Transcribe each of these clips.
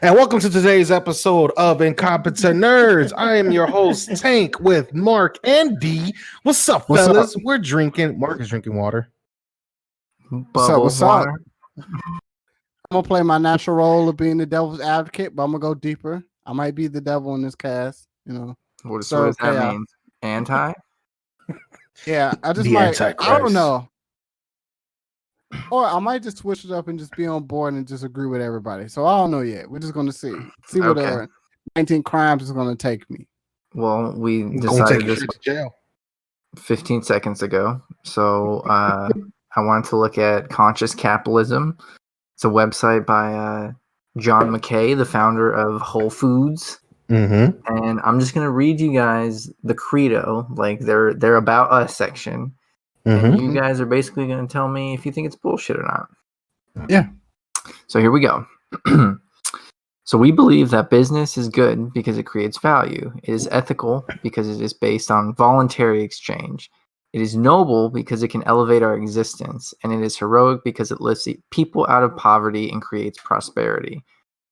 And welcome to today's episode of Incompetent Nerds. I am your host, Tank, with Mark and D. What's up, fellas? We're drinking. Mark is drinking water. What's up? I'm gonna play my natural role of being the devil's advocate, but I'm gonna go deeper. I might be the devil in this cast, What does that mean? Anti? Yeah, I just The might. Antichrist. I don't know. Or I might just switch it up and just be on board and just agree with everybody. So I don't know yet. We're just gonna see where the 19 crimes is gonna take me. Well, we decided this to jail 15 seconds ago. So I wanted to look at Conscious Capitalism. It's a website by John Mackey, the founder of Whole Foods. Mm-hmm. And I'm just gonna read you guys the credo, like their About Us section. And you guys are basically going to tell me if you think it's bullshit or not. Yeah. So here we go. So we believe that business is good because it creates value. It is ethical because it is based on voluntary exchange. It is noble because it can elevate our existence. And it is heroic because it lifts people out of poverty and creates prosperity.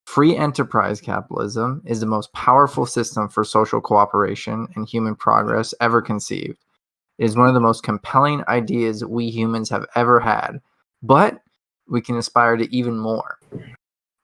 Free enterprise capitalism is the most powerful system for social cooperation and human progress ever conceived. It is one of the most compelling ideas we humans have ever had, but we can aspire to even more.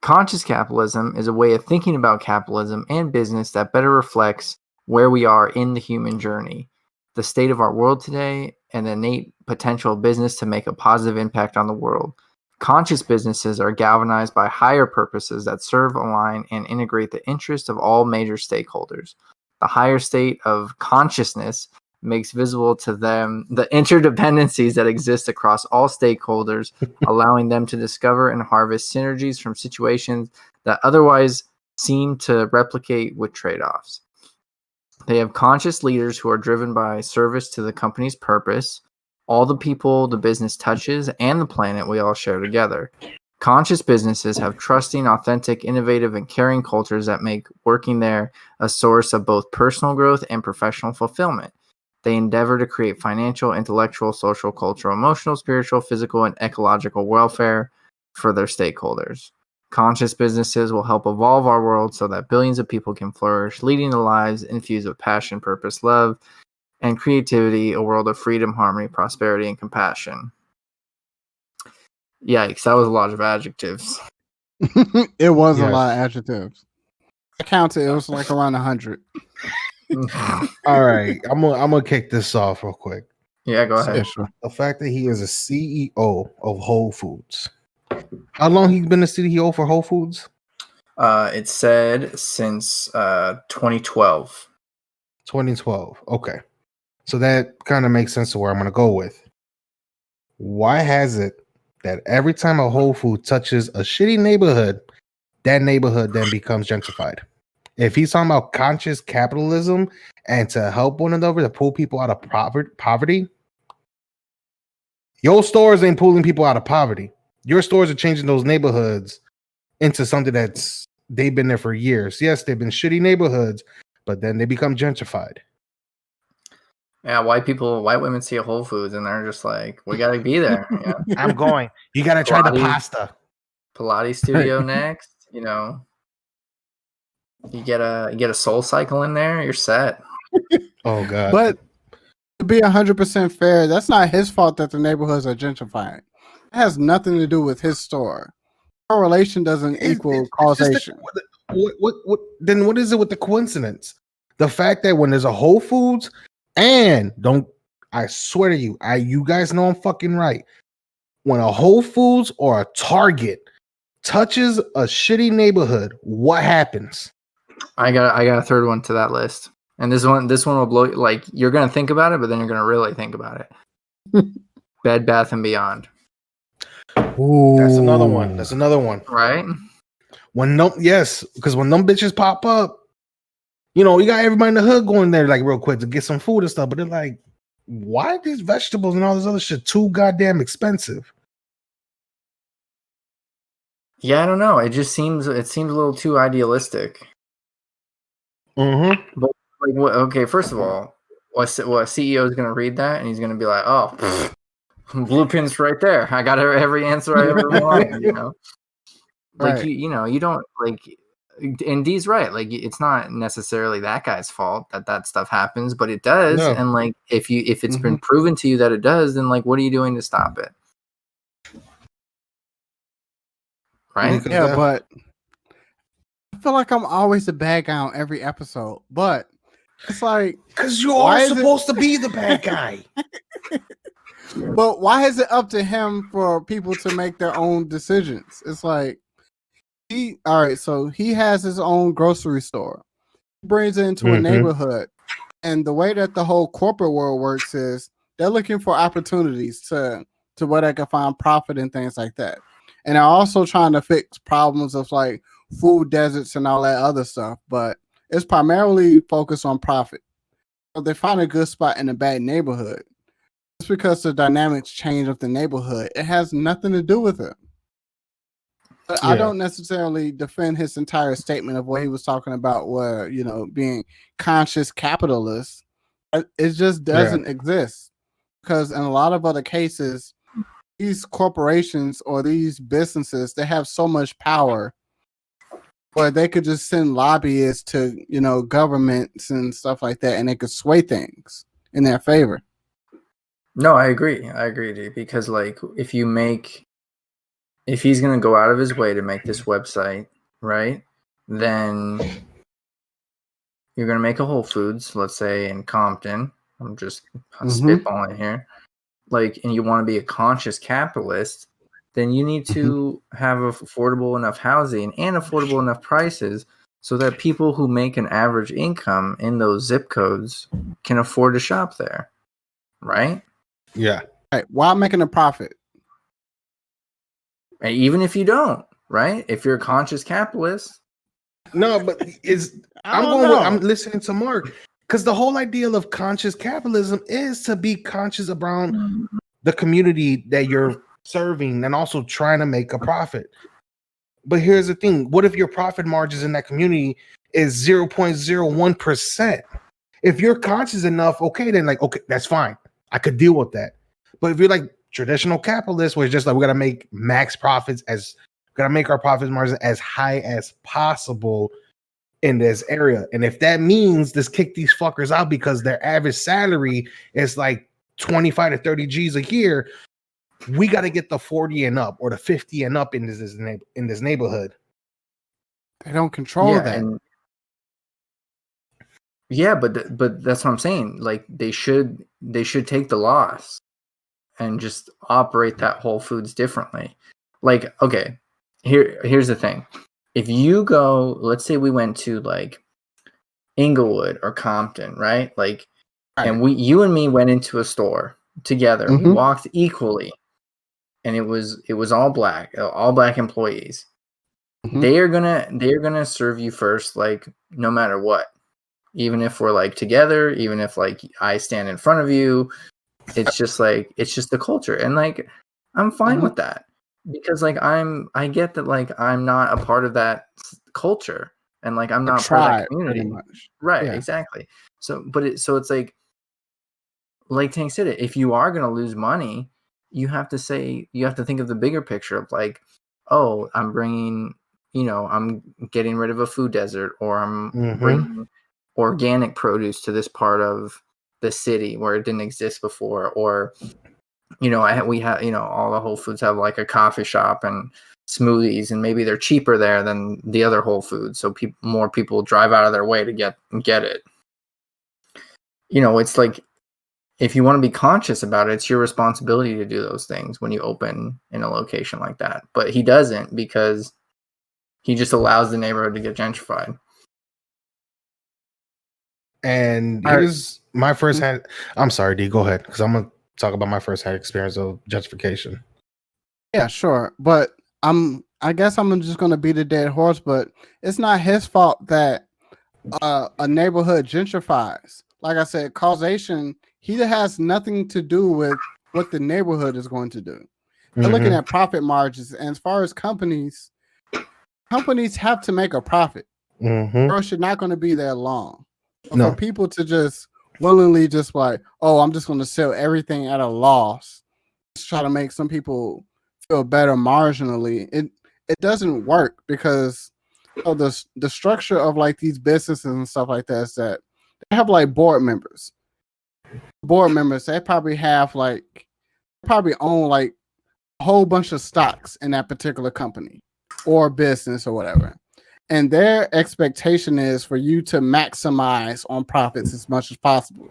Conscious capitalism is a way of thinking about capitalism and business that better reflects where we are in the human journey, the state of our world today, and the innate potential of business to make a positive impact on the world. Conscious businesses are galvanized by higher purposes that serve, align, and integrate the interests of all major stakeholders. The higher state of consciousness makes visible to them the interdependencies that exist across all stakeholders, allowing them to discover and harvest synergies from situations that otherwise seem to replicate with trade-offs. They have conscious leaders who are driven by service to the company's purpose, all the people the business touches, and the planet we all share together. Conscious businesses have trusting, authentic, innovative, and caring cultures that make working there a source of both personal growth and professional fulfillment. They endeavor to create financial, intellectual, social, cultural, emotional, spiritual, physical, and ecological welfare for their stakeholders. Conscious businesses will help evolve our world so that billions of people can flourish, leading to lives infused with passion, purpose, love, and creativity, a world of freedom, harmony, prosperity, and compassion. Yikes, that was a lot of adjectives. It was a lot of adjectives. I counted. It was like around 100. All right, I'm gonna kick this off real quick. Yeah, go ahead. Sure. The fact that he is a CEO of Whole Foods. How long he's been a CEO for Whole Foods? It said since 2012. 2012. Okay, so that kind of makes sense to where I'm gonna go with. Why has it that every time a Whole Food touches a shitty neighborhood, that neighborhood then becomes gentrified? If he's talking about conscious capitalism and to help one another to pull people out of poverty, your stores ain't pulling people out of poverty. Your stores are changing those neighborhoods into something that's they've been there for years. Yes, they've been shitty neighborhoods, but then they become gentrified. Yeah, white women see a Whole Foods and they're just like, we gotta be there. Yeah. I'm going. You gotta try the pasta. Pilates studio next, You get a Soul Cycle in there, you're set. Oh god! But to be 100% fair, that's not his fault that the neighborhoods are gentrifying. It has nothing to do with his store. Correlation doesn't equal causation. What? Then what is it with the coincidence? The fact that when there's a Whole Foods I swear to you, you guys know I'm fucking right. When a Whole Foods or a Target touches a shitty neighborhood, what happens? I got a third one to that list, and this one will blow. Like, you're gonna think about it, but then you're gonna really think about it. Bed Bath and Beyond. Ooh, that's another one. Right? Because when them bitches pop up, you got everybody in the hood going there like real quick to get some food and stuff. But they're like, why are these vegetables and all this other shit too goddamn expensive? Yeah, I don't know. It seems a little too idealistic. Mm-hmm. But okay, first of all, what CEO is going to read that and he's going to be like, oh, blue pins right there. I got every answer I ever wanted. Like, right. You don't like and D's right. Like, it's not necessarily that guy's fault that stuff happens, but it does. No. And like, if it's been proven to you that it does, then like, what are you doing to stop it? Right? Yeah, but I feel like I'm always the bad guy on every episode. But it's like, because you are supposed to be the bad guy. But why is it up to him for people to make their own decisions? It's like so he has his own grocery store. He brings it into a neighborhood. And the way that the whole corporate world works is they're looking for opportunities to where they can find profit and things like that. And they're also trying to fix problems of like food deserts and all that other stuff. But it's primarily focused on profit. So they find a good spot in a bad neighborhood. It's because the dynamics change of the neighborhood. It has nothing to do with it. But I don't necessarily defend his entire statement of what he was talking about, where, you know, being conscious capitalist. It just doesn't exist, because in a lot of other cases, these corporations or these businesses, they have so much power where they could just send lobbyists to, you know, governments and stuff like that, and they could sway things in their favor. No, I agree, dude, because like, if he's going to go out of his way to make this website, right, then you're going to make a Whole Foods, let's say in Compton. I'm just spitballing here. Like, and you want to be a conscious capitalist, then you need to have affordable enough housing and affordable enough prices so that people who make an average income in those zip codes can afford to shop there, right? Yeah. Right. While making a profit. And even if you don't, right? If you're a conscious capitalist. No, but I'm listening to Marc, because the whole idea of conscious capitalism is to be conscious around the community that you're serving and also trying to make a profit. But here's the thing. What if your profit margins in that community is 0.01%? If you're conscious enough, okay, then like, okay, that's fine. I could deal with that. But if you're like traditional capitalists, where it's just like, we got to make max profits, got to make our profit margins as high as possible in this area. And if that means just kick these fuckers out because their average salary is like 25 to 30 G's a year, we got to get the 40 and up or the 50 and up in this neighborhood. They don't control that. But that's what I'm saying. Like, they should take the loss and just operate that Whole Foods differently. Like, okay, here's the thing. If you go, let's say we went to like Inglewood or Compton, right? Like, and you and me went into a store together. We walked equally, and it was all black employees. They're gonna serve you first, like, no matter what. Even if we're like together, even if like I stand in front of you, it's just the culture. And like, I'm fine with that, because like I get that, like, I'm not a part of that culture, and like I'm not part of that community. Right, yeah. Exactly. So it's like Tank said, it, if you are going to lose money, you have to think of the bigger picture of like, oh, I'm getting rid of a food desert, or I'm bringing organic produce to this part of the city where it didn't exist before, or we have all the Whole Foods have like a coffee shop and smoothies, and maybe they're cheaper there than the other Whole Foods, so more people drive out of their way to get it. It's like, if you want to be conscious about it, it's your responsibility to do those things when you open in a location like that. But he doesn't, because he just allows the neighborhood to get gentrified. And here's my first hand. I'm sorry, D, go ahead, because I'm going to talk about my first hand experience of gentrification. Yeah, sure. But I guess I'm just going to beat a dead horse, but it's not his fault that a neighborhood gentrifies. Like I said, causation, he has nothing to do with what the neighborhood is going to do. They're looking at profit margins. And as far as companies have to make a profit. Or you're not going to be there long. But for people to just willingly just like, oh, I'm just going to sell everything at a loss, just try to make some people feel better marginally, it doesn't work, because So the structure of like these businesses and stuff like that is that they have like board members. Board members, they probably own like a whole bunch of stocks in that particular company or business or whatever. And their expectation is for you to maximize on profits as much as possible.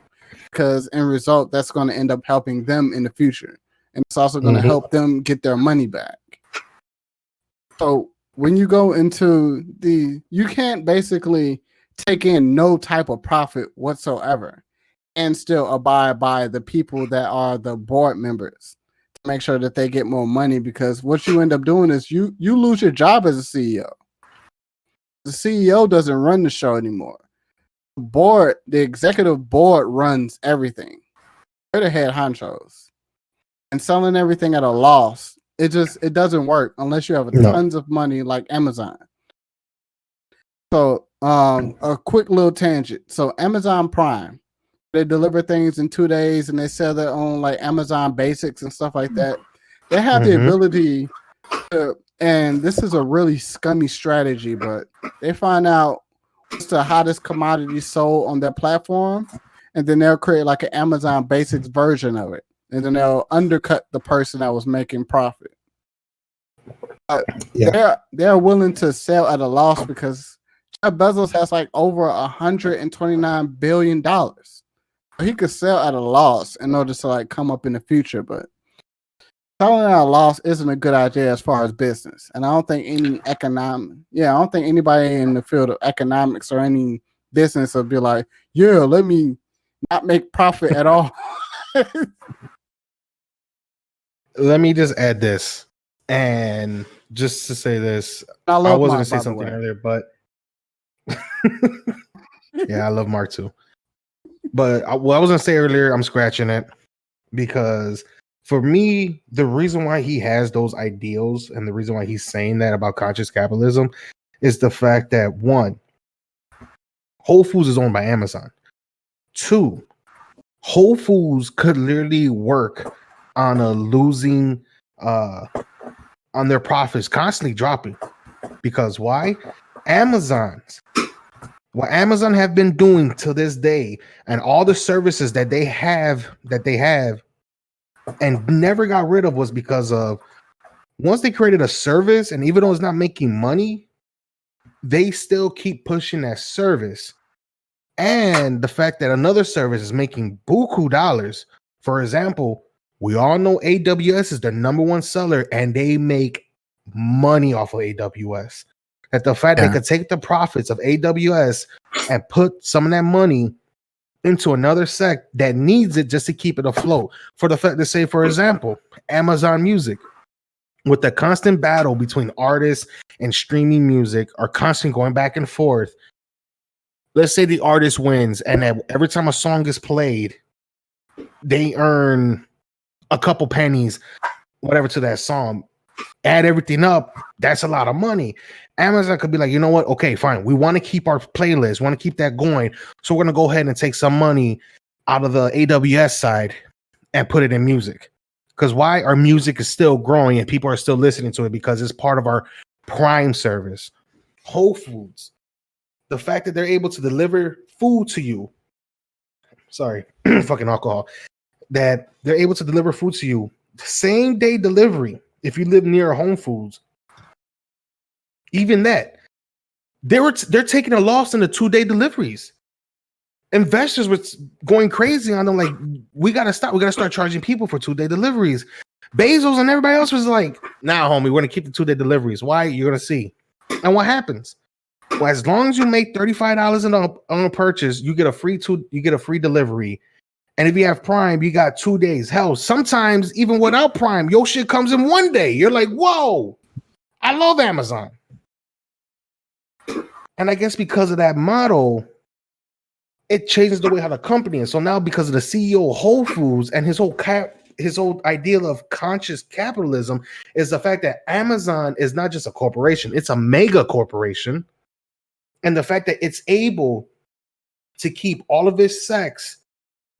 Because in result, that's going to end up helping them in the future. And it's also going to help them get their money back. So when you go into you can't basically take in no type of profit whatsoever and still abide by the people that are the board members to make sure that they get more money, because what you end up doing is you lose your job as a CEO. The CEO doesn't run the show anymore. The executive board runs everything. They're the head honchos. And selling everything at a loss, it doesn't work unless you have tons of money like Amazon. So a quick little tangent. So Amazon Prime, they deliver things in 2 days and they sell their own like Amazon Basics and stuff like that. They have the ability to, and this is a really scummy strategy, but they find out what's the hottest commodity sold on their platform, and then they'll create like an Amazon Basics version of it, and then they'll undercut the person that was making profit. They're willing to sell at a loss because Jeff Bezos has like over $129 billion. He could sell at a loss in order to like come up in the future, but selling at a loss isn't a good idea as far as business. And I don't think I don't think anybody in the field of economics or any business will be like, yeah, let me not make profit at all. Let me just add this, and just to say this, I was going to say something earlier, but yeah, I love Marc too. But what I was going to say earlier, I'm scratching it, because for me, the reason why he has those ideals and the reason why he's saying that about conscious capitalism is the fact that, one, Whole Foods is owned by Amazon. Two, Whole Foods could literally work on a losing, on their profits constantly dropping. Because why? What Amazon have been doing to this day, and all the services that they have and never got rid of, was because of, once they created a service, and even though it's not making money, they still keep pushing that service. And the fact that another service is making buku dollars. For example, we all know AWS is the number one seller, and they make money off of AWS. That the fact they could take the profits of AWS and put some of that money into another sect that needs it just to keep it afloat. For the fact to say, for example, Amazon Music, with the constant battle between artists and streaming music, are constantly going back and forth. Let's say the artist wins, and that every time a song is played, they earn a couple pennies, whatever, to that song. Add everything up, that's a lot of money. Amazon could be like, you know what? Okay, fine. We want to keep our playlist, want to keep that going. So we're going to go ahead and take some money out of the AWS side and put it in music. Because why? Our music is still growing and people are still listening to it because it's part of our Prime service. Whole Foods, the fact that they're able to deliver food to you, fucking alcohol, that they're able to deliver food to you, same day delivery. If you live near Home Foods, even that, they're taking a loss in the 2-day deliveries. Investors were going crazy on them, like, we gotta stop. We gotta start charging people for 2-day deliveries. Bezos and everybody else was like, nah, homie, we're gonna keep the 2-day deliveries. Why? You're gonna see. And what happens? Well, as long as you make $35 on a purchase, you get a free delivery. And if you have Prime, you got 2 days. Hell, sometimes even without Prime, your shit comes in 1 day. You're like, whoa, I love Amazon. And I guess because of that model, it changes the way how the company is. So now, because of the CEO of Whole Foods and his whole ideal of conscious capitalism, is the fact that Amazon is not just a corporation, it's a mega corporation. And the fact that it's able to keep all of its sex,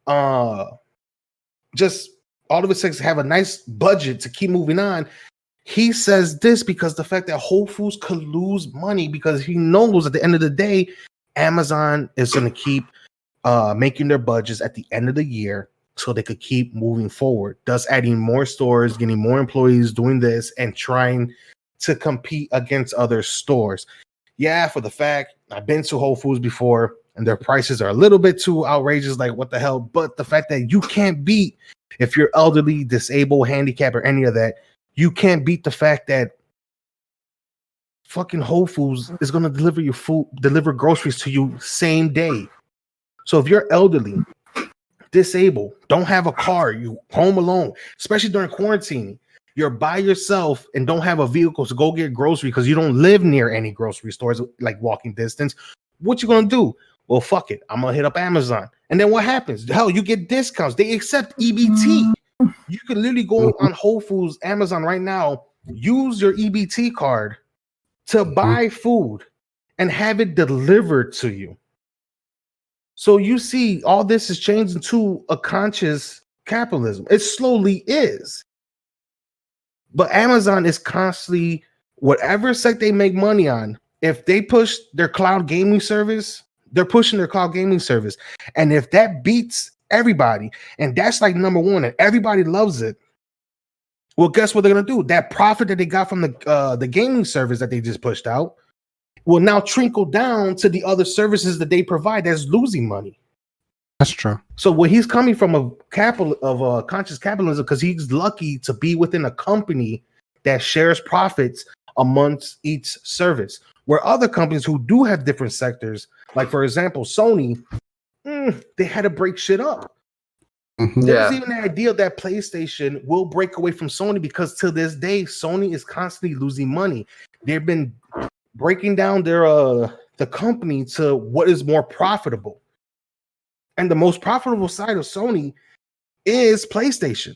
have a nice budget to keep moving on, He says this because the fact that Whole Foods could lose money because he knows at the end of the day, Amazon is going to keep making their budgets at the end of the year so they could keep moving forward, thus adding more stores, getting more employees doing this, and trying to compete against other stores. Yeah, for the fact I've been to Whole Foods before and their prices are a little bit too outrageous, like what the hell, but the fact that you can't beat, if you're elderly, disabled, handicapped, or any of that, you can't beat the fact that fucking Whole Foods is going to deliver your food, deliver groceries to you same day. So if you're elderly, disabled, don't have a car, you home alone, especially during quarantine, you're by yourself and don't have a vehicle to go get grocery because you don't live near any grocery stores like walking distance, what you gonna do? Well, fuck it, I'm gonna hit up Amazon. And then what happens? Hell, you get discounts. They accept EBT. You could literally go on Whole Foods, Amazon right now, use your EBT card to buy food and have it delivered to you. So you see, all this is changing to a conscious capitalism. It slowly is. But Amazon is constantly, whatever site they make money on, if they push their cloud gaming service, they're pushing their cloud gaming service. And if that beats everybody, and that's like number one, and everybody loves it, well, guess what they're going to do? That profit that they got from the gaming service that they just pushed out will now trickle down to the other services that they provide that's losing money. That's true. So when he's coming from a conscious capitalism, because he's lucky to be within a company that shares profits amongst each service, where other companies who do have different sectors, like for example, Sony, they had to break shit up. There's even the idea that PlayStation will break away from Sony because to this day, Sony is constantly losing money. They've been breaking down their the company to what is more profitable. And the most profitable side of Sony is PlayStation.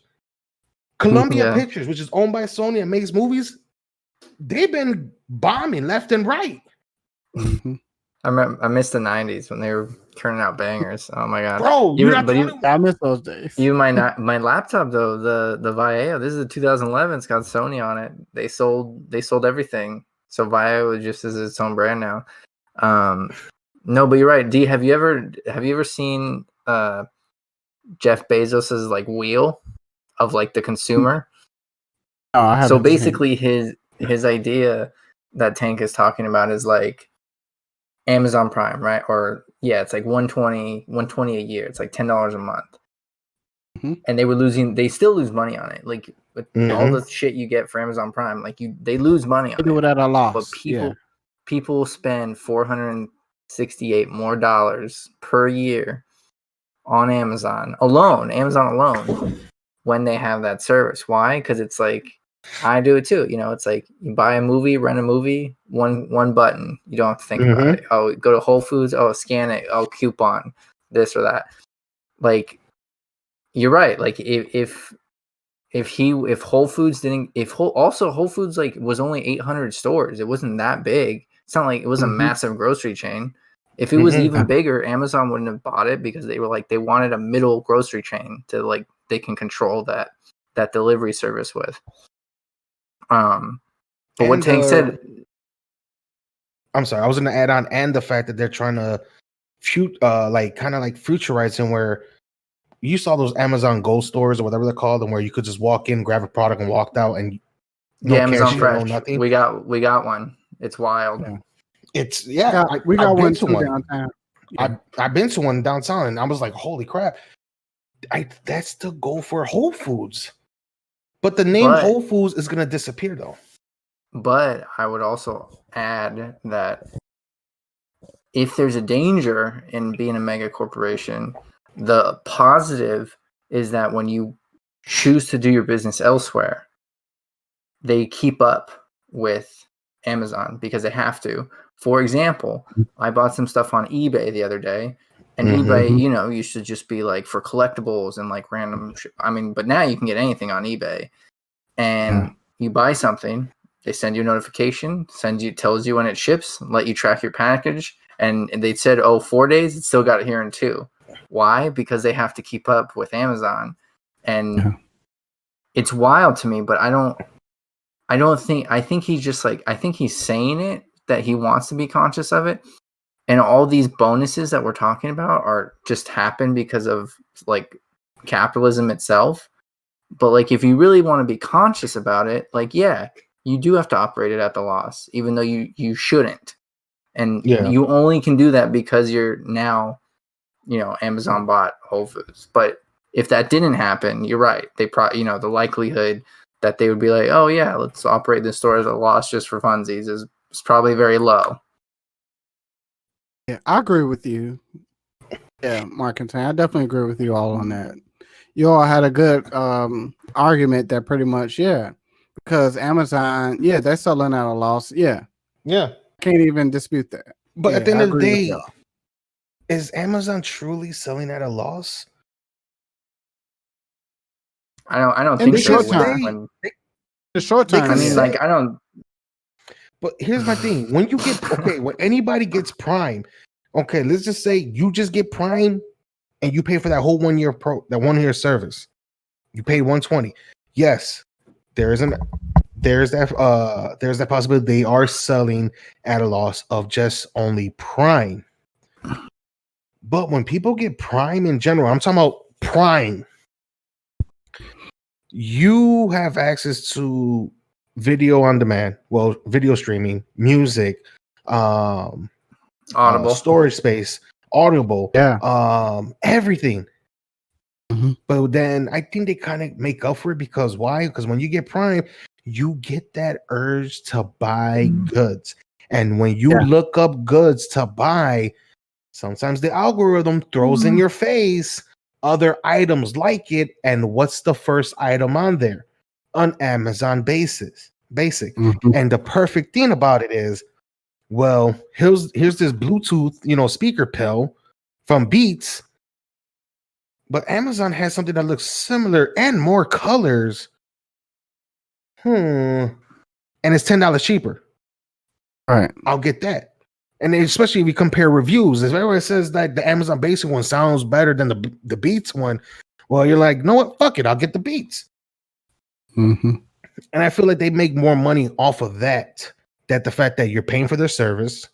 Columbia Pictures, which is owned by Sony and makes movies, they've been bombing left and right. I missed the 90s when they were turning out bangers. Oh my god, bro! I miss those days. Even my laptop though, the Vaio, this is a 2011. It's got Sony on it. They sold everything. So Vaio just is its own brand now. No, but you're right. D, have you ever seen Jeff Bezos's like wheel of like the consumer? No, I haven't. So basically, his idea that Tank is talking about is like Amazon Prime, right? Or it's like $120 a year. It's like $10 a month. And they still lose money on it. Like with all the shit you get for Amazon Prime, like they lose money on it. They do it at a loss. But people spend $468 more per year on Amazon alone, when they have that service. Why? Because it's like, I do it too. You know, it's like you buy a movie, rent a movie, one button. You don't have to think about it. Oh, go to Whole Foods. Oh, scan it. Oh, coupon, this or that. Like, you're right. Like if Whole Foods Whole Foods like was only 800 stores. It wasn't that big. It's not like it was a massive grocery chain. If it was even bigger, Amazon wouldn't have bought it because they were like, they wanted a middle grocery chain to like, they can control that delivery service with. But what Tank said, I'm sorry, I was going to add on, and the fact that they're trying to futurizing, where you saw those Amazon Go stores or whatever they're called, and where you could just walk in, grab a product, and walked out, and Amazon Fresh, nothing. We got one. It's wild. It's we got one too downtown. I've been to one downtown, and I was like, holy crap! That's the goal for Whole Foods, but the name Whole Foods is going to disappear though. But I would also add that if there's a danger in being a mega corporation, the positive is that when you choose to do your business elsewhere, they keep up with Amazon because they have to. For example, I bought some stuff on eBay the other day, and eBay, used to just be like for collectibles and like random. But now you can get anything on eBay, and you buy something, they send you a notification, tells you when it ships, let you track your package, and they said, 4 days, it still got it here in 2. Why? Because they have to keep up with Amazon, and it's wild to me. But I think he's just like, I think he's saying it that he wants to be conscious of it. And all these bonuses that we're talking about are just happen because of like capitalism itself. But like, if you really want to be conscious about it, like, yeah, you do have to operate it at the loss, even though you shouldn't. And you only can do that because you're now, Amazon bought Whole Foods. But if that didn't happen, you're right. They probably, the likelihood that they would be like, oh yeah, let's operate this store at a loss just for funsies is probably very low. Yeah, I agree with you. Yeah, Marc and Tanya, I definitely agree with you all on that. You all had a good argument that pretty much, because Amazon, they're selling at a loss. Yeah. Can't even dispute that. But at the end of the day, is Amazon truly selling at a loss? I don't think so. The short term. I mean, like, I don't. But here's my thing: when you get when anybody gets Prime, okay, let's just say you just get Prime, and you pay for that whole 1 year that 1 year service. You paid $120. Yes, there's that possibility they are selling at a loss of just only Prime. But when people get Prime in general, I'm talking about Prime. You have access to video on demand, video streaming, music, Audible, storage space, Audible, everything. Mm-hmm. But then I think they kind of make up for it because why? Because when you get Prime, you get that urge to buy goods. And when you look up goods to buy, sometimes the algorithm throws in your face other items like it. And what's the first item on there? An Amazon basic. Mm-hmm. And the perfect thing about it is, well, here's this Bluetooth, speaker pill from Beats. But Amazon has something that looks similar and more colors. And it's $10 cheaper. All right. I'll get that. And especially if you compare reviews, if everyone says that the Amazon basic one sounds better than the Beats one, well, you're like, no what? Fuck it. I'll get the Beats. Mm-hmm. And I feel like they make more money off of that the fact that you're paying for their service,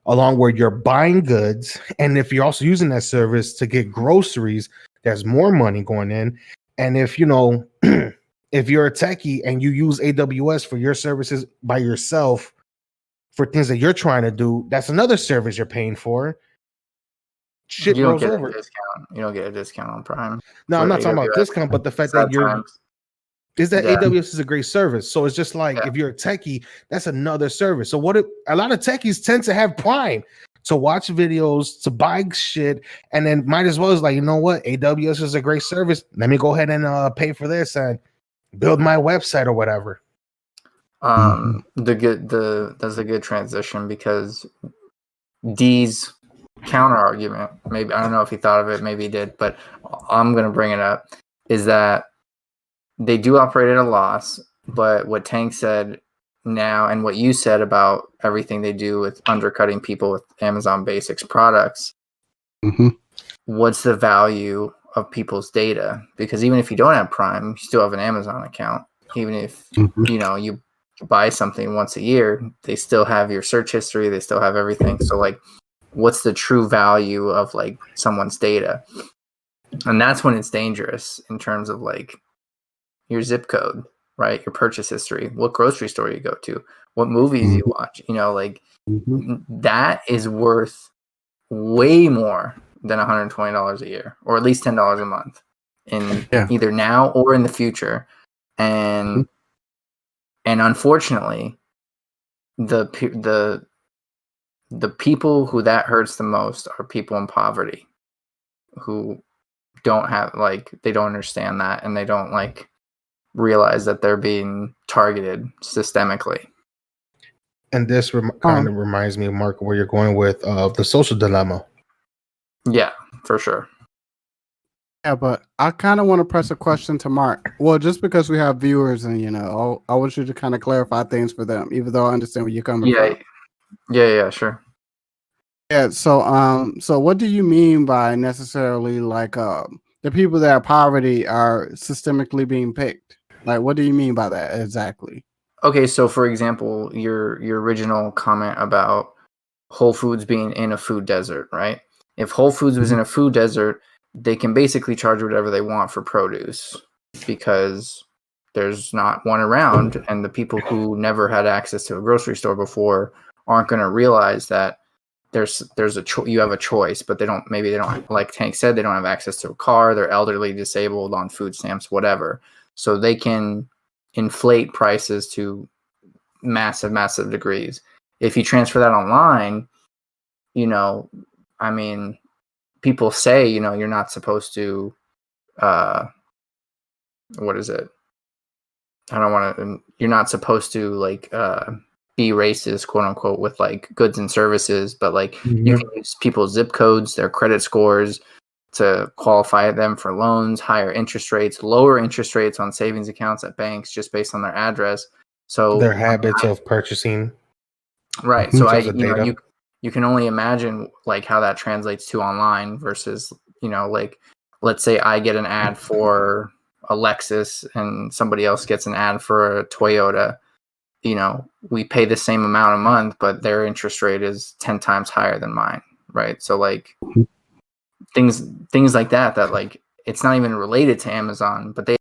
along where you're buying goods. And if you're also using that service to get groceries, there's more money going in. And if, if you're a techie and you use AWS for your services by yourself for things that you're trying to do, that's another service you're paying for. Shit you don't rolls get over. A discount. You don't get a discount on Prime. No, I'm not talking about discount, but the fact that AWS is a great service. So it's just like if you're a techie, that's another service. So a lot of techies tend to have Prime to watch videos, to buy shit, and then might as well is like, you know what? AWS is a great service. Let me go ahead and pay for this and build my website or whatever. That's a good transition because D's counter argument, maybe, I don't know if he thought of it, maybe he did, but I'm going to bring it up, is that they do operate at a loss, but what Tank said now and what you said about everything they do with undercutting people with Amazon Basics products, what's the value of people's data? Because even if you don't have Prime, you still have an Amazon account. Even if, you buy something once a year, they still have your search history, they still have everything. So like, what's the true value of like someone's data? And that's when it's dangerous in terms of like your zip code, right? Your purchase history, what grocery store you go to, what movies you watch, that is worth way more than $120 a year, or at least $10 a month in either now or in the future. And unfortunately, the people who that hurts the most are people in poverty who don't have, like, they don't understand that, and they don't like realize that they're being targeted systemically. And this kind of reminds me of, Mark, where you're going with the social dilemma. Yeah, for sure. Yeah, but I kind of want to press a question to Marc. Well, just because we have viewers and, I want you to kind of clarify things for them, even though I understand where you're coming from. Yeah, sure. Yeah, so what do you mean by necessarily like the people that are poverty are systemically being picked? Like, what do you mean by that exactly? okay, so for example, your original comment about Whole Foods being in a food desert, right? If Whole Foods was in a food desert, they can basically charge whatever they want for produce because there's not one around, and the people who never had access to a grocery store before aren't going to realize that there's you have a choice, but they don't, like Tank said, they don't have access to a car, they're elderly, disabled, on food stamps, whatever. So they can inflate prices to massive degrees. If you transfer that online, I mean, people say, you're not supposed to, what is it? You're not supposed to like be racist, quote unquote, with like goods and services, but like you can use people's zip codes, their credit scores to qualify them for loans, higher interest rates, lower interest rates on savings accounts at banks just based on their address. So their habits of purchasing. Right. So data. You can only imagine like how that translates to online versus, like let's say I get an ad for a Lexus and somebody else gets an ad for a Toyota. We pay the same amount a month, but their interest rate is 10 times higher than mine. Right. So like things like that like it's not even related to Amazon, but they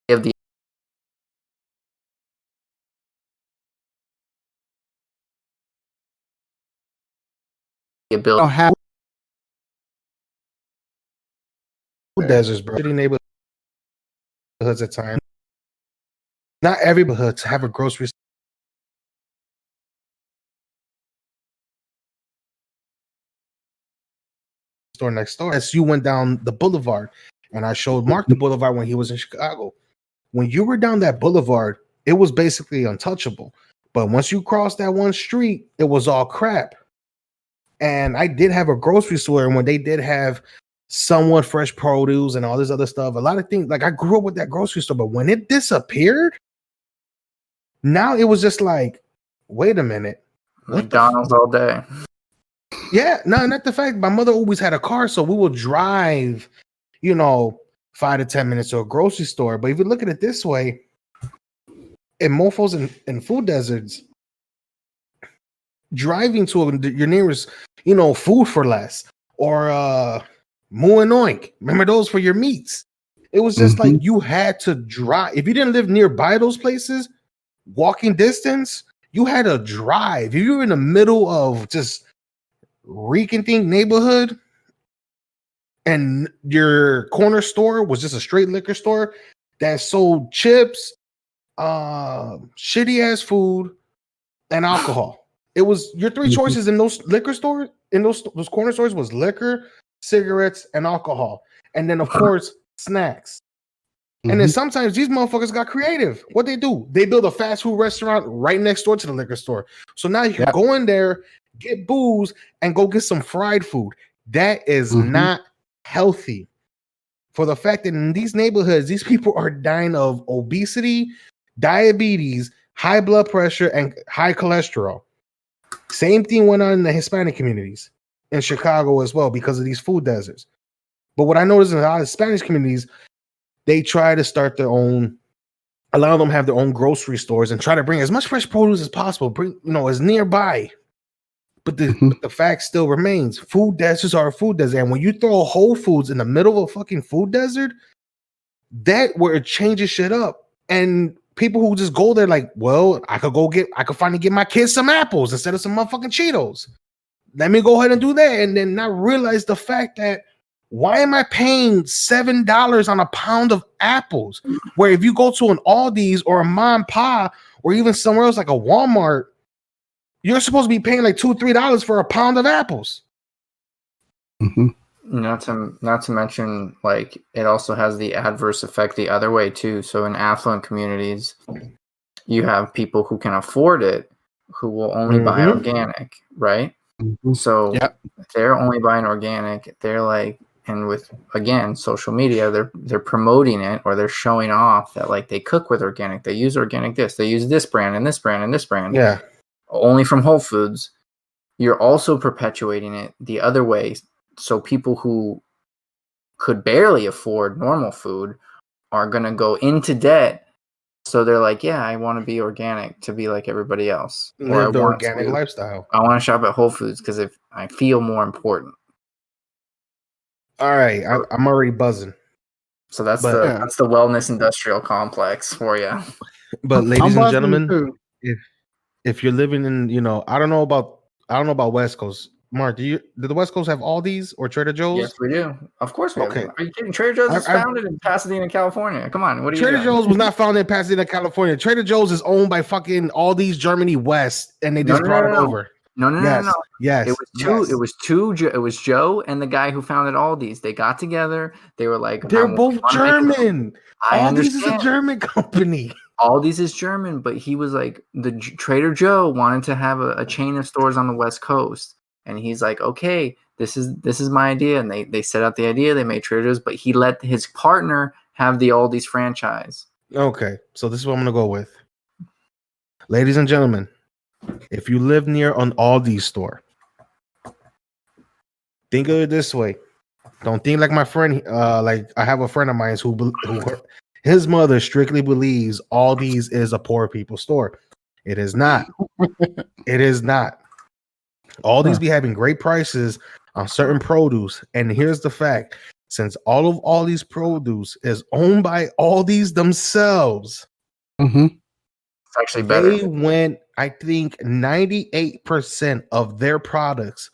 have the ability. Don't have Food deserts, bro. Shitty neighborhoods at times. Not every neighborhood to have a grocery store next door. As you went down the boulevard, and I showed Marc the boulevard when he was in Chicago. When you were down that boulevard, it was basically untouchable. But once you crossed that one street, it was all crap. And I did have a grocery store, and when they did have somewhat fresh produce and all this other stuff, a lot of things, like I grew up with that grocery store, but when it disappeared, now it was just like, wait a minute. McDonald's all day. Yeah, no, not the fact. My mother always had a car, so we would drive, 5 to 10 minutes to a grocery store. But if you look at it this way, in mofos and food deserts, driving to your nearest, food for less, or Moo and Oink. Remember those for your meats? It was just like you had to drive. If you didn't live nearby those places, walking distance, you had to drive. If you were in the middle of just rinky-dink neighborhood and your corner store was just a straight liquor store that sold chips, shitty ass food, and alcohol. It was your three choices in those liquor stores, in those corner stores, was liquor, cigarettes, and alcohol. And then of course snacks. And then sometimes these motherfuckers got creative. What they do? They build a fast food restaurant right next door to the liquor store. So now you can go in there, get booze, and go get some fried food. That is not healthy. For the fact that in these neighborhoods, these people are dying of obesity, diabetes, high blood pressure, and high cholesterol. Same thing went on in the Hispanic communities in Chicago as well because of these food deserts. But what I noticed in a lot of Spanish communities, they try to start their own, a lot of them have their own grocery stores and try to bring as much fresh produce as possible, bring, as nearby. But the fact still remains, food deserts are a food desert. And when you throw Whole Foods in the middle of a fucking food desert, that where it changes shit up. And people who just go there like, well, I could finally get my kids some apples instead of some motherfucking Cheetos. Let me go ahead and do that. And then not realize the fact that, why am I paying $7 on a pound of apples? Where if you go to an Aldi's or a Mom Pa or even somewhere else like a Walmart, you're supposed to be paying like $2-3 for a pound of apples. Not to mention, like, it also has the adverse effect the other way too. So in affluent communities, you have people who can afford it who will only buy organic, right? So they're only buying organic. They're like, And with, again, social media, they're promoting it, or they're showing off that like they cook with organic, they use organic this, they use this brand and this brand and this brand. Yeah. Only from Whole Foods. You're also perpetuating it the other way. So people who could barely afford normal food are going to go into debt. So they're like, yeah, I want to be organic to be like everybody else. Live the organic lifestyle. I want to shop at Whole Foods because if I feel more important. All right. I'm already buzzing. So that's the wellness industrial complex for you. But ladies and gentlemen, if you're living in, I don't know about West Coast. Mark, do the West Coast have Aldi's or Trader Joe's? Yes, we do. Of course we have. Are you kidding? Trader Joe's is founded in Pasadena, California. Come on, what are you doing? Trader Joe's was not founded in Pasadena, California. Trader Joe's is owned by fucking Aldi's Germany West, and they just brought it over. No. Yes. It was Joe and the guy who founded Aldi's. They got together. They were like, they're both German. Aldi's is a German company. Aldi's is German, but he was like, the Trader Joe wanted to have a chain of stores on the West Coast. And he's like, okay, this is my idea. And they set out the idea. They made Trader Joe's, but he let his partner have the Aldi's franchise. Okay, so this is what I'm going to go with. Ladies and gentlemen, if you live near an Aldi's store, think of it this way. Don't think like my friend, like I have a friend of mine who his mother strictly believes Aldi's is a poor people's store. It is not. It is not. Aldi's be having great prices on certain produce. And here's the fact. Since all of Aldi's produce is owned by Aldi's themselves, it's actually better. They went, I think 98% of their products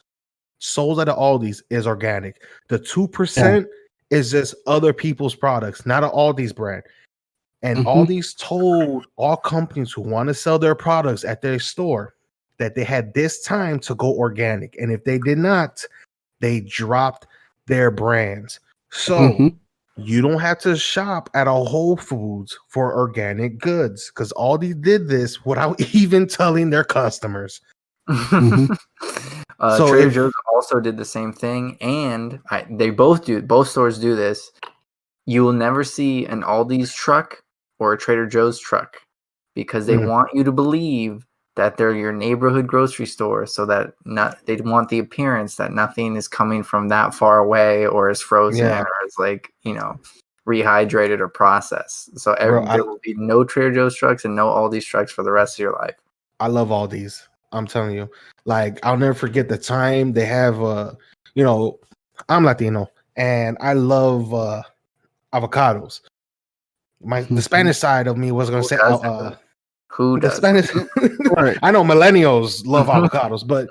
sold at Aldi's is organic. The 2% is just other people's products, not an Aldi's brand. And Aldi's told all companies who want to sell their products at their store that they had this time to go organic. And if they did not, they dropped their brands. So you don't have to shop at a Whole Foods for organic goods because Aldi did this without even telling their customers. So Trader Joe's also did the same thing, and both stores do this. You will never see an Aldi's truck or a Trader Joe's truck because they want you to believe that they're your neighborhood grocery store, so that they want the appearance that nothing is coming from that far away or is frozen or is rehydrated or processed. So there will be no Trader Joe's trucks and no Aldi's trucks for the rest of your life. I love Aldi's. I'm telling you, I'll never forget the time they have. I'm Latino and I love avocados. The Spanish side of me was going to say. Who does? Spanish? I know millennials love avocados, but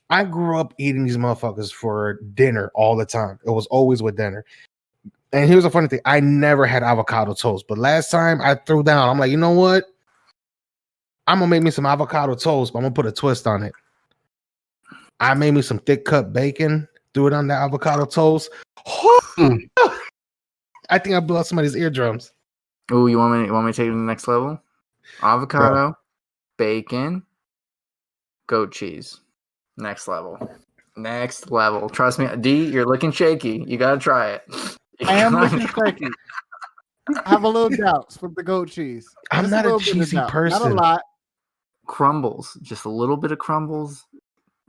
I grew up eating these motherfuckers for dinner all the time. It was always with dinner. And here's a funny thing. I never had avocado toast, but last time I threw down, I'm like, you know what? I'm going to make me some avocado toast, but I'm going to put a twist on it. I made me some thick cut bacon, threw it on the avocado toast. I think I blew out somebody's eardrums. Oh, you want me to take it to the next level? Avocado, bacon, goat cheese. Next level. Trust me, D, you're looking shaky. You gotta try it. I am looking shaky. I have a little doubts with the goat cheese. I'm not a cheesy person. Not a lot. Crumbles, just a little bit of crumbles.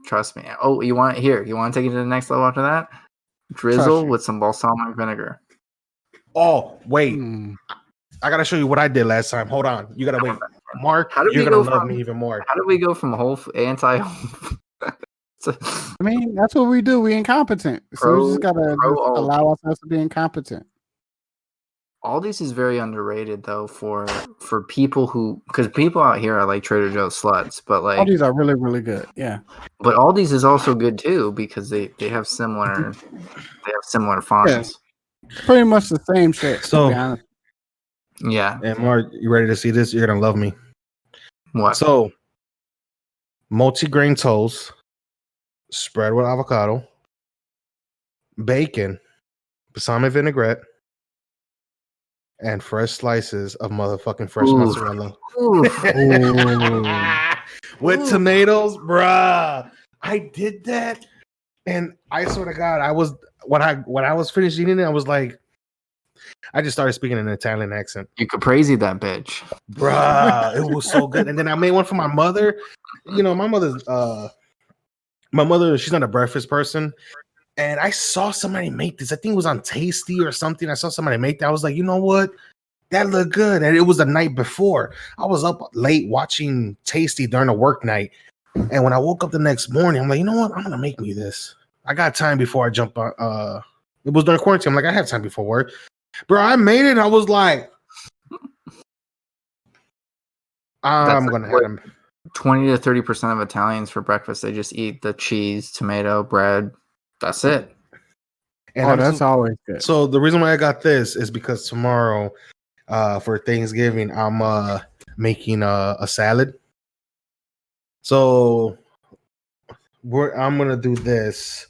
Trust me. Oh, you want to take it to the next level after that? Drizzle with some balsamic vinegar. Oh, wait. I gotta show you what I did last time. Hold on. You gotta wait. Mark, you're gonna love me even more. How did we go from anti? I mean, that's what we do. We incompetent. So we just gotta allow ourselves to be incompetent. Aldi's is very underrated though for people because people out here are like Trader Joe's sluts, but Aldi's are really, really good. Yeah. But Aldi's is also good too because they have similar functions. Yeah. Pretty much the same shit. So to be honest. Yeah. And Mark, you ready to see this? You're gonna love me. What? So multi-grain toast, spread with avocado, bacon, balsamic vinaigrette, and fresh slices of motherfucking fresh mozzarella. With tomatoes, bruh. I did that. And I swear to God, when I was finished eating it, I was like, I just started speaking in an Italian accent. You could praise that bitch. Bruh, it was so good. And then I made one for my mother. You know, my mother, she's not a breakfast person. And I saw somebody make this. I think it was on Tasty or something. I saw somebody make that. I was like, you know what? That looked good. And it was the night before. I was up late watching Tasty during a work night. And when I woke up the next morning, I'm like, you know what? I'm going to make me this. I got time before I jump on. It was during quarantine. I'm like, I have time before work. Bro, I made it. I was like, I'm going to have them. 20 to 30% of Italians for breakfast, they just eat the cheese, tomato, bread. That's it. And that's always good. So the reason why I got this is because tomorrow, for Thanksgiving, I'm making a salad. So I'm gonna do this,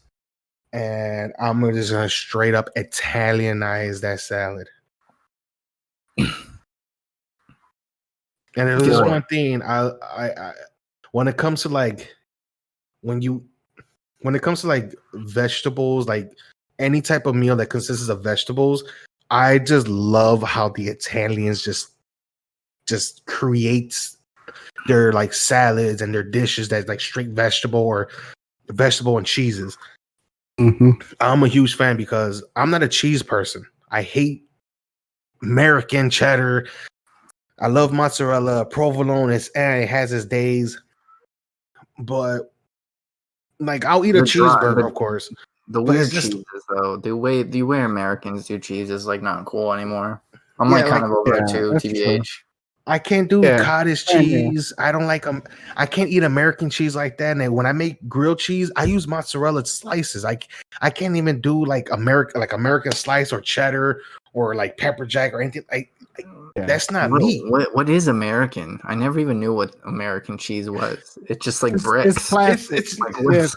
and I'm just gonna straight up Italianize that salad. And there's this one thing I when it comes to like vegetables, like any type of meal that consists of vegetables, I just love how the Italians just creates their like salads and their dishes that's like straight vegetable or vegetable and cheeses. Mm-hmm. I'm a huge fan because I'm not a cheese person. I hate American cheddar. I love mozzarella, provolone. It has its days, but like I'll eat a cheeseburger, of course. The weird cheeses, though, the way Americans do cheese is like not cool anymore. I'm kind of over it too, TBH. I can't do cottage cheese. I don't like them. I can't eat American cheese like that. And when I make grilled cheese, I use mozzarella slices. I can't even do like American slice or cheddar or like pepper jack or anything. That's not me. What is American? I never even knew what American cheese was. It's just like bricks. It's plastic. It's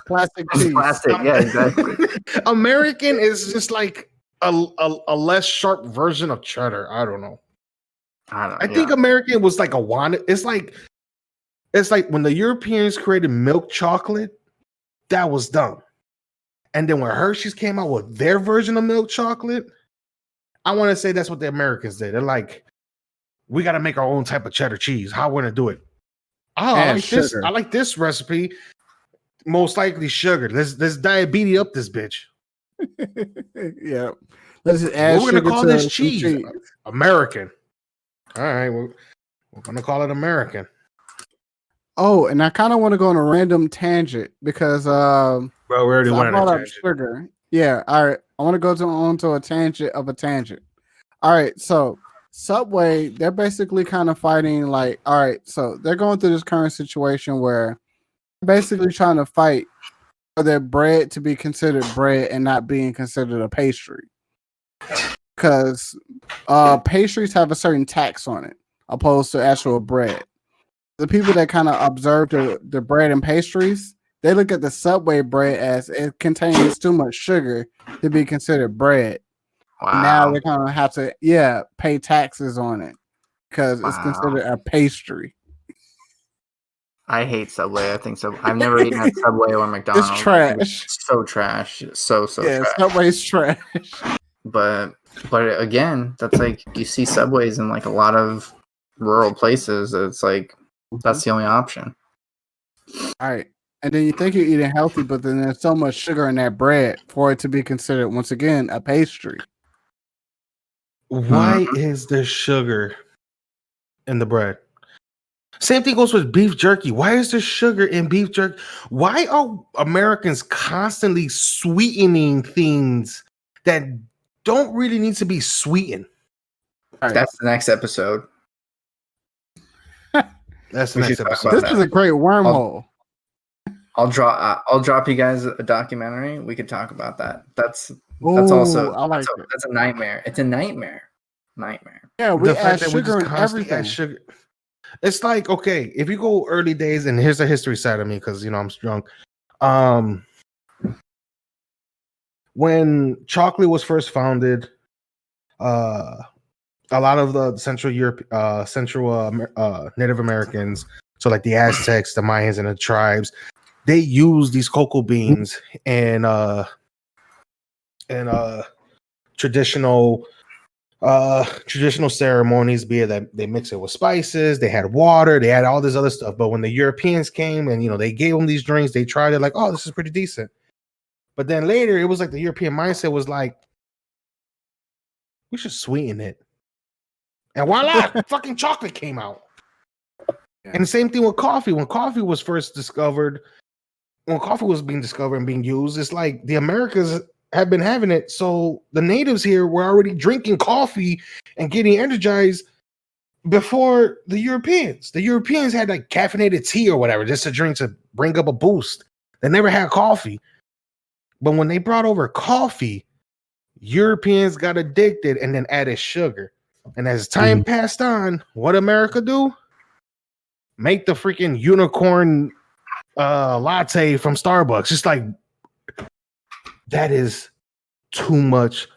plastic cheese. Plastic. Yeah, exactly. American is just like a less sharp version of cheddar. I don't know. I think American was like a wanted. It's like when the Europeans created milk chocolate, that was dumb. And then when Hershey's came out with their version of milk chocolate, I want to say that's what the Americans did. They're like, we got to make our own type of cheddar cheese. How we're gonna do it? Oh, I like this recipe. Most likely sugar. Let's diabetes up this bitch. Yeah. Let's add we're gonna call this cheese. American. All right, we're gonna call it American. Oh, and I kind of want to go on a random tangent because bro, we already went on a tangent. Sugar. Yeah, all right. I want to go onto a tangent of a tangent. All right, so Subway, they're basically kind of fighting like, all right, so they're going through this current situation where they're basically trying to fight for their bread to be considered bread and not being considered a pastry. Because pastries have a certain tax on it, opposed to actual bread. The people that kind of observe the bread and pastries, they look at the Subway bread as it contains too much sugar to be considered bread. Wow. Now they kind of have to, pay taxes on it because it's considered a pastry. I hate Subway. I think so. I've never eaten at Subway or McDonald's. It's trash. It's so trash. So trash. Subway's trash. But again, that's like you see Subways in like a lot of rural places. It's like that's the only option. All right. And then you think you're eating healthy, but then there's so much sugar in that bread for it to be considered, once again, a pastry. Why is there sugar in the bread? Same thing goes with beef jerky. Why is there sugar in beef jerky? Why are Americans constantly sweetening things that don't really need to be sweetened? Right. That's the next episode. That's the next episode. This is a great wormhole. I'll drop you guys a documentary. We could talk about that. That's also that's a nightmare. It's a nightmare. Yeah, we add sugar in everything. Sugar. It's like, okay, if you go early days, and here's the history side of me because I'm drunk. When chocolate was first founded, a lot of the Central Native Americans, so like the Aztecs, the Mayans, and the tribes, they used these cocoa beans and and traditional ceremonies, be it that they mix it with spices, they had water, they had all this other stuff. But when the Europeans came and they gave them these drinks, they tried it like, oh, this is pretty decent. But then later it was like the European mindset was like, we should sweeten it. And voila, fucking chocolate came out. Yeah. And the same thing with coffee. When coffee was first discovered, when coffee was being discovered and being used, it's like the Americas have been having it. So the natives here were already drinking coffee and getting energized before the Europeans. The Europeans had like caffeinated tea or whatever, just a drink to bring up a boost. They never had coffee. But when they brought over coffee, Europeans got addicted and then added sugar. And as time passed on, what America do? Make the freaking unicorn latte from Starbucks. Just like, that is too much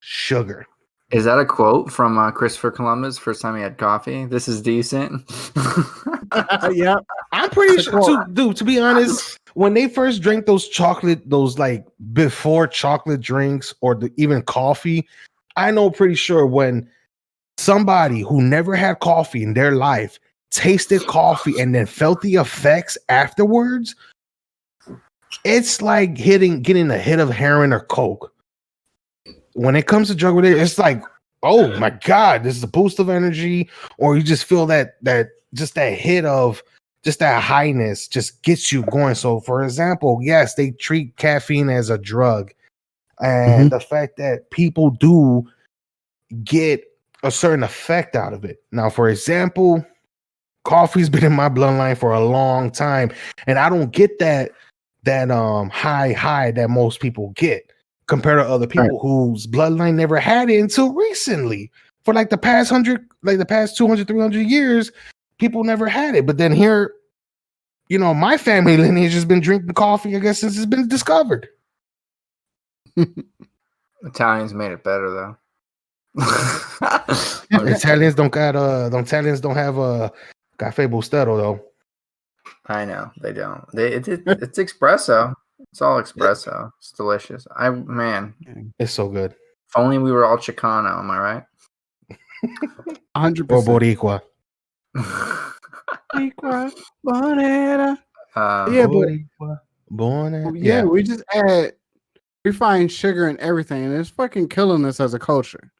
sugar. Is that a quote from Christopher Columbus? First time he had coffee. This is decent. Yeah, I'm pretty sure. Dude, to be honest, when they first drank those like before chocolate drinks or even coffee, I know pretty sure when somebody who never had coffee in their life tasted coffee and then felt the effects afterwards, it's like getting a hit of heroin or coke. When it comes to drug related, it's like, oh my god, this is a boost of energy, or you just feel that just that hit of just that highness just gets you going. So for example, yes, they treat caffeine as a drug, and the fact that people do get a certain effect out of it. Now, for example, coffee's been in my bloodline for a long time, and I don't get that high that most people get compared to other people whose bloodline never had it until recently. For like the past 200, 300 years, people never had it. But then here, my family lineage has been drinking coffee, I guess, since it's been discovered. Italians made it better though. Italians don't have cafe bustero though. I know they don't. It's espresso. It's all espresso. It's delicious. It's so good. If only we were all Chicano. Am I right? 100%. Or Boricua. Boricua, Bonera. Yeah, we just refined sugar and everything, and it's fucking killing us as a culture.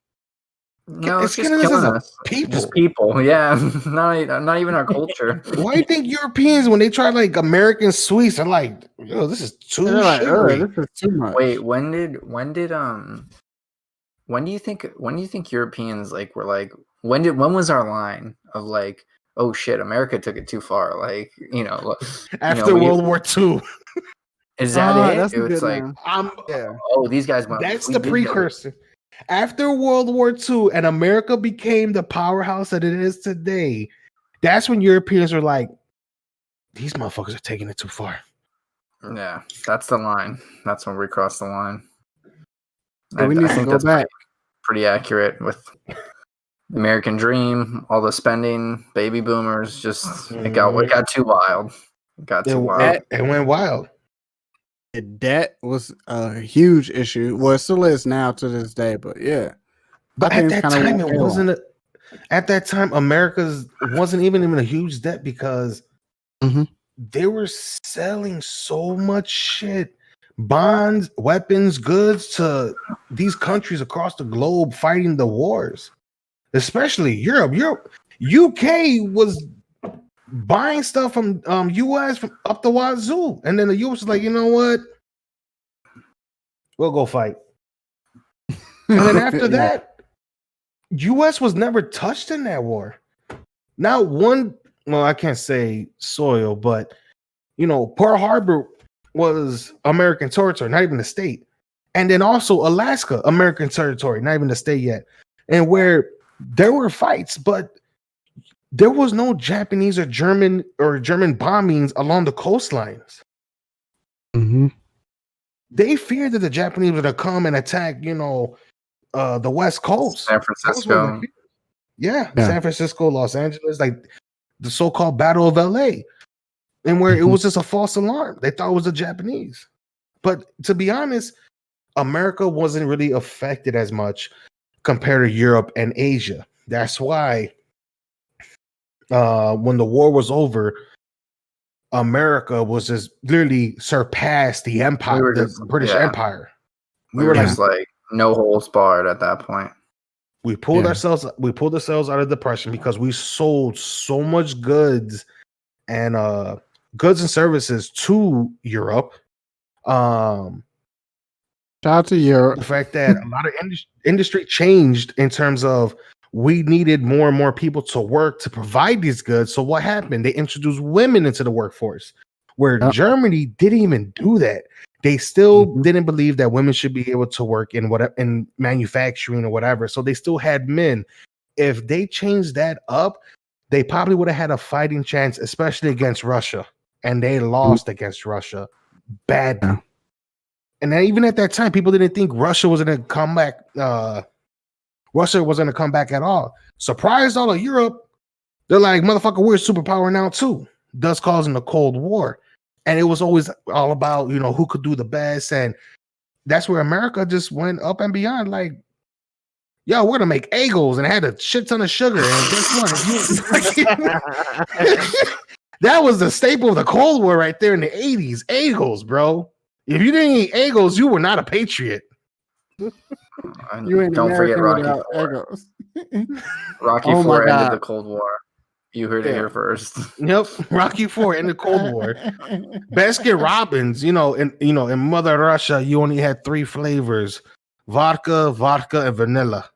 No, it's just killing us. People. Just people, yeah. not even our culture. Why do you think Europeans, when they try like American sweets, are like, yo, this is too sugary. This is too much. Wait, when do you think Europeans like were like, when was our line of like, oh shit, America took it too far, like, after World War II. Is that it? It's like, oh, these guys went. That's the precursor. After World War II and America became the powerhouse that it is today, that's when Europeans are like, these motherfuckers are taking it too far. Yeah, that's the line. That's when we cross the line. We need to go back. Pretty accurate with the American dream, all the spending, baby boomers. Just it got too wild. It went wild. Debt was a huge issue. Well, it still is now to this day, but yeah. But at that time, it wasn't. At that time, America's wasn't even a huge debt because they were selling so much shit, bonds, weapons, goods to these countries across the globe fighting the wars, especially Europe. UK was buying stuff from US from up the wazoo, and then the US was like, you know what, we'll go fight. And then after that, US was never touched in that war. Not one, well, I can't say soil, but Pearl Harbor was American territory, not even the state. And then also Alaska, American territory, not even the state yet. And where there were fights, but there was no Japanese or German bombings along the coastlines. They feared that the Japanese would come and attack, the West Coast. San Francisco. San Francisco, Los Angeles, like the so-called Battle of LA. And where it was just a false alarm. They thought it was the Japanese. But to be honest, America wasn't really affected as much compared to Europe and Asia. That's why when the war was over, America was just literally surpassed the empire, the British Empire. We were just like no holds barred at that point. We pulled ourselves out of depression because we sold so much goods and services to Europe. Shout out to Europe. The fact that a lot of industry changed in terms of we needed more and more people to work to provide these goods. So what happened? They introduced women into the workforce, where Germany didn't even do that. They still didn't believe that women should be able to work in whatever in manufacturing or whatever. So they still had men. If they changed that up, they probably would have had a fighting chance, especially against Russia. And they lost against Russia badly. And then even at that time, people didn't think Russia was going to come back. Russia wasn't going to come back at all. Surprised all of Europe. They're like, motherfucker, we're a superpower now too. Thus causing the Cold War. And it was always all about, who could do the best. And that's where America just went up and beyond. Like, yo, we're going to make Egos and had a shit ton of sugar. And guess what? That was the staple of the Cold War right there in the 80s. Egos, bro. If you didn't eat Egos, you were not a patriot. You ain't don't forget Rocky Egos. Rocky IV ended the Cold War. You heard it here first. Yep, Rocky IV ended the Cold War. Baskin Robbins, in Mother Russia, you only had 3 flavors: vodka, and vanilla.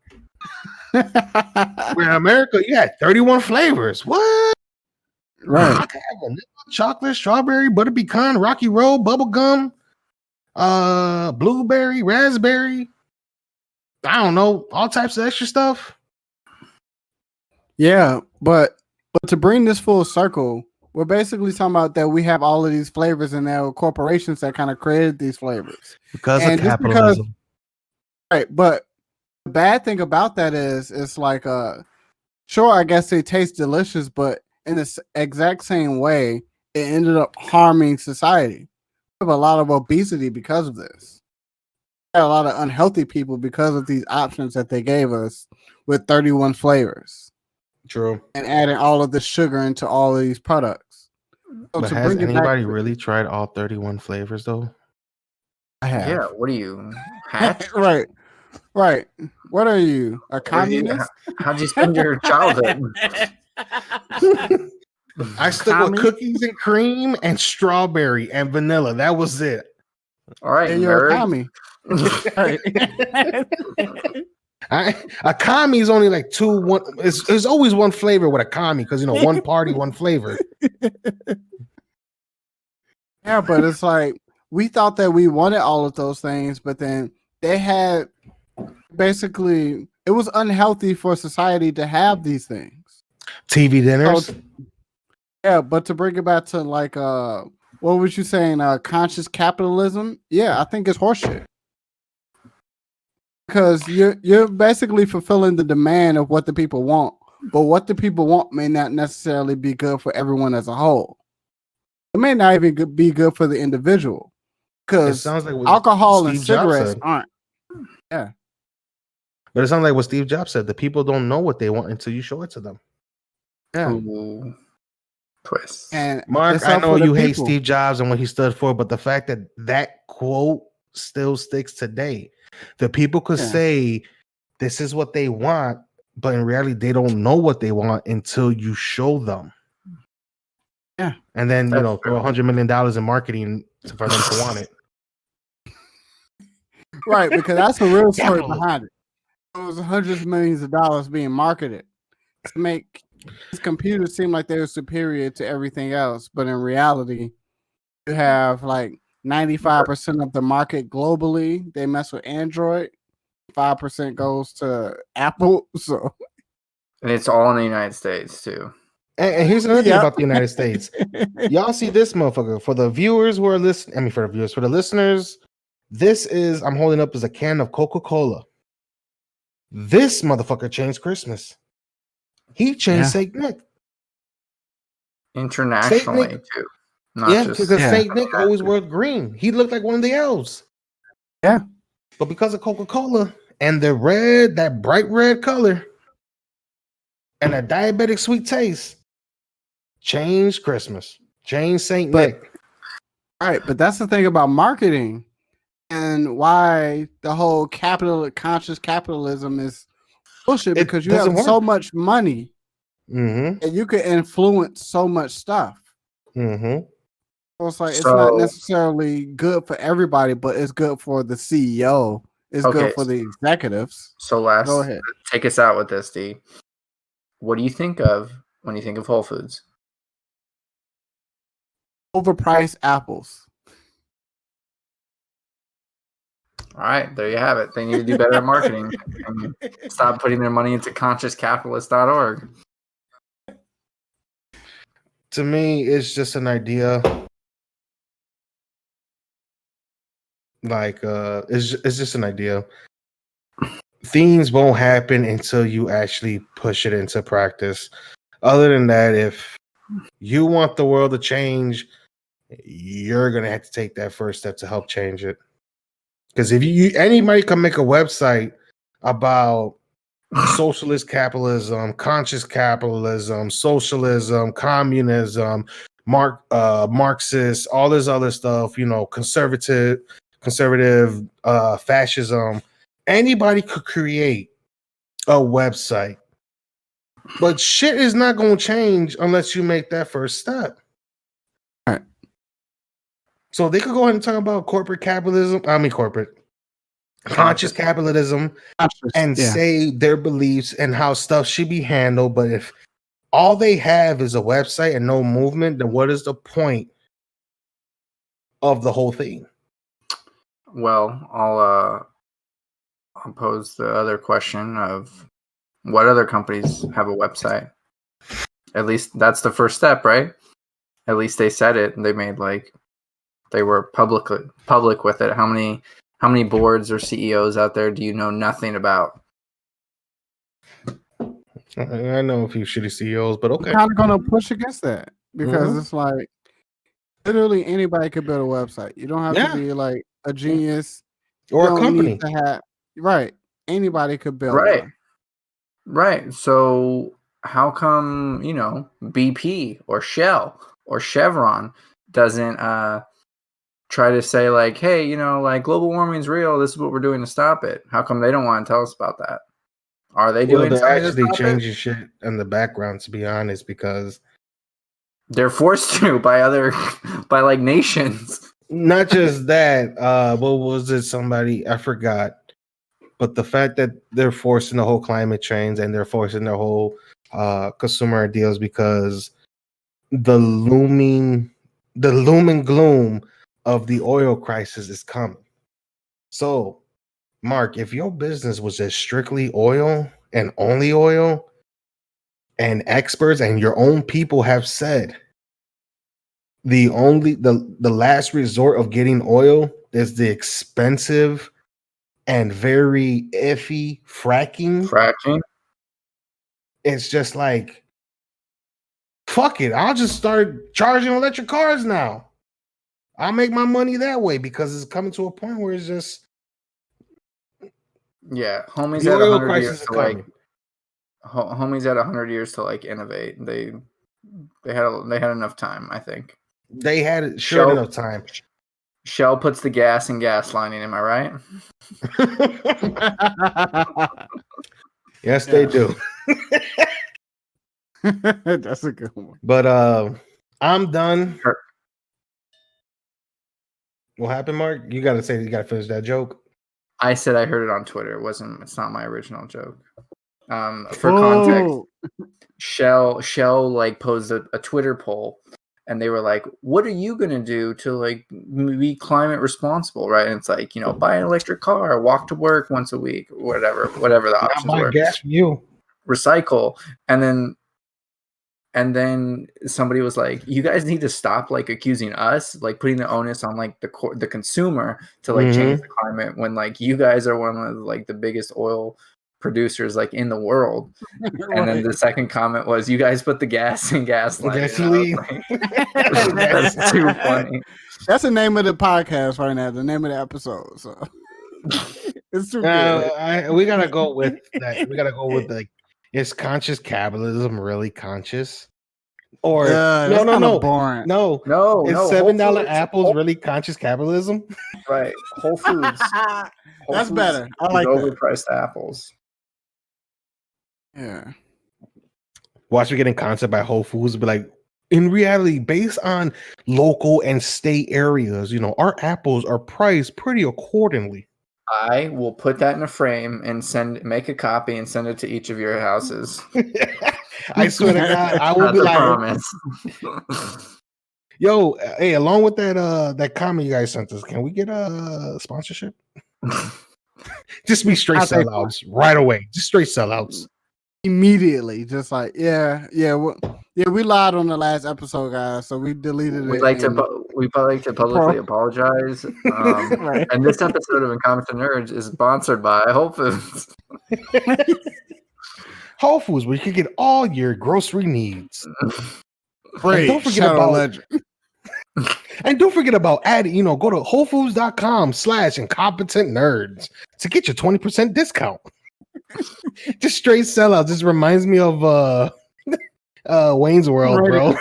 Where in America, you had 31 flavors. What? Right. I could have vanilla, chocolate, strawberry, butter pecan, Rocky Road, bubble gum, blueberry, raspberry. I don't know, all types of extra stuff. Yeah, but to bring this full circle, we're basically talking about that we have all of these flavors, and there were corporations that kind of created these flavors because of capitalism. Right, but the bad thing about that is it's like sure, I guess they taste delicious, but in the exact same way, it ended up harming society. We have a lot of obesity because of this. We have a lot of unhealthy people because of these options that they gave us with 31 flavors. True. And adding all of the sugar into all of these products. So but has anybody really tried all 31 flavors though? I have. Yeah, what are you? Hat? Right. What are you? A communist? How'd you spend your childhood? I stuck with cookies and cream and strawberry and vanilla. That was it. All right, and you're a commie. A commie is only like 1. It's always one flavor with a commie because one party, one flavor. Yeah, but it's like we thought that we wanted all of those things, but then they had basically it was unhealthy for society to have these things. TV dinners. So, yeah, but to bring it back to like what was you saying? Conscious capitalism? Yeah, I think it's horseshit. Because you're basically fulfilling the demand of what the people want, but what the people want may not necessarily be good for everyone as a whole. It may not even be good for the individual, because like alcohol and cigarettes aren't. Yeah, but it sounds like what Steve Jobs said: the people don't know what they want until you show it to them. Yeah. Ooh. Twist. And Mark, I know you hate Steve Jobs and what he stood for, but the fact that quote still sticks today. The people could say this is what they want, but in reality, they don't know what they want until you show them. Yeah. And then, throw $100 million in marketing for them to want it. Right, because that's the real story behind it. It was hundreds of millions of dollars being marketed to make these computers seem like they were superior to everything else. But in reality, you have like 95% of the market globally. They mess with Android. 5% goes to Apple. So, and it's all in the United States too. And here's another thing about the United States. Y'all see this motherfucker. For the viewers who are listening, for the listeners, this is I'm holding up as a can of Coca-Cola. This motherfucker changed Christmas. He changed Saint Nick. Internationally Nick, too. Because Saint Nick always wore green. He looked like one of the elves. Yeah. But because of Coca-Cola and the red, that bright red color, and a diabetic sweet taste, changed Christmas, changed Saint Nick. All right, but that's the thing about marketing and why the whole conscious capitalism is bullshit, because you have so much money and you can influence so much stuff. So it's like it's not necessarily good for everybody, but it's good for the CEO. It's good for the executives. So go ahead. Take us out with this, D. What do you think of when you think of Whole Foods? Overpriced apples. All right, there you have it. They need to do better at marketing and stop putting their money into consciouscapitalist.org. To me, it's just an idea. Like, it's just an idea. Things won't happen until you actually push it into practice. Other than that, if you want the world to change, you're gonna have to take that first step to help change it. Because if anybody can make a website about socialist capitalism, conscious capitalism, socialism, communism, Marxist, all this other stuff, conservative, fascism. Anybody could create a website, but shit is not going to change unless you make that first step. All right. So they could go ahead and talk about conscious capitalism, and say their beliefs and how stuff should be handled. But if all they have is a website and no movement, then what is the point of the whole thing? Well, I'll pose the other question of what other companies have a website. At least that's the first step, right? At least they said it. They made they were public with it. How many boards or CEOs out there do you know nothing about? I know a few shitty CEOs, but okay. I'm kind of going to push against that because it's like literally anybody could build a website. You don't have to be like a genius or a company. Need to have, anybody could build one. Right. So how come, BP or Shell or Chevron doesn't try to say like, hey, global warming is real. This is what we're doing to stop it. How come they don't want to tell us about that? Are they doing? They're actually changing shit in the background, to be honest, because they're forced to by nations. Not just that. What was it? Somebody, I forgot. But the fact that they're forcing the whole climate change and they're forcing their whole consumer ideals because the looming gloom of the oil crisis is coming. So, Mark, if your business was just strictly oil and only oil, and experts and your own people have said the last resort of getting oil is the expensive and very iffy fracking. It's just like, fuck it. I'll just start charging electric cars now. I'll make my money that way because it's coming to a point where it's just homies at 100 years to homies at 100 years to innovate. They had enough time, I think. They had enough time. Shell puts the gas in gaslighting, am I right? Yes, they do. That's a good one. But I'm done. What happened, Mark? You gotta finish that joke. I said I heard it on Twitter. It's not my original joke. For context, Shell posed a Twitter poll, and they were like, "What are you gonna do to be climate responsible?" Right? And it's buy an electric car, walk to work once a week, whatever the options were. Gas for you. Recycle, and then somebody was like, "You guys need to stop accusing us, putting the onus on the consumer to change the climate when you guys are one of the biggest oil producers in the world." Right. And then the second comment was, "You guys put the gas in gasoline." That's too funny. That's the name of the podcast right now. The name of the episode. So It's too good. We gotta go with that. We gotta go with is conscious capitalism really conscious? Or no. Boring. No. No, Is $7 apples really conscious capitalism? Right. Whole Foods. That's better. I like that. Overpriced apples. Yeah. Watch me get in concept by Whole Foods, be like, in reality, based on local and state areas, our apples are priced pretty accordingly. I will put that in a frame and make a copy and send it to each of your houses. I swear to God, I will be like, promise. Yo, hey, along with that comment you guys sent us, can we get a sponsorship? Just be straight sellouts right away. Just straight sellouts. Immediately, just like we lied on the last episode, guys, so we deleted it. We'd like to publicly apologize. Right. And this episode of Incompetentnerds is sponsored by Whole Foods. Whole Foods, where you can get all your grocery needs. Great. Don't forget about adding, go to wholefoods.com/incompetentnerds to get your 20% discount. Just straight sellout. Just reminds me of Wayne's World, bro.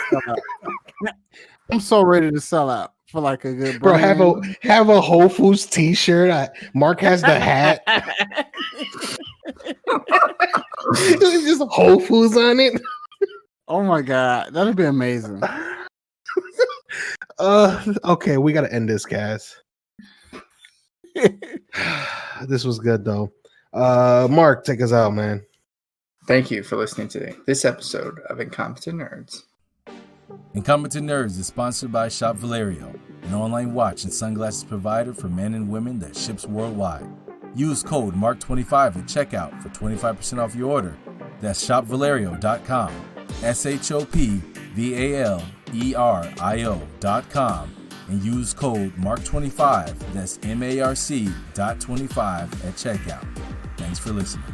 I'm so ready to sell out for like a good brand. Bro, have a Whole Foods t-shirt. Marc has the hat. Just Whole Foods on it. Oh my God, that'd be amazing. Okay, we gotta end this, guys. This was good though. Marc, take us out, man. Thank you for listening to this episode of Incompetentnerds. Incompetentnerds is sponsored by Shop Valerio, an online watch and sunglasses provider for men and women that ships worldwide. Use code MARC25 at checkout for 25% off your order. That's shopvalerio.com. ShopValerio.com. And use code MARC25, that's MARC.25 at checkout. Thanks for listening.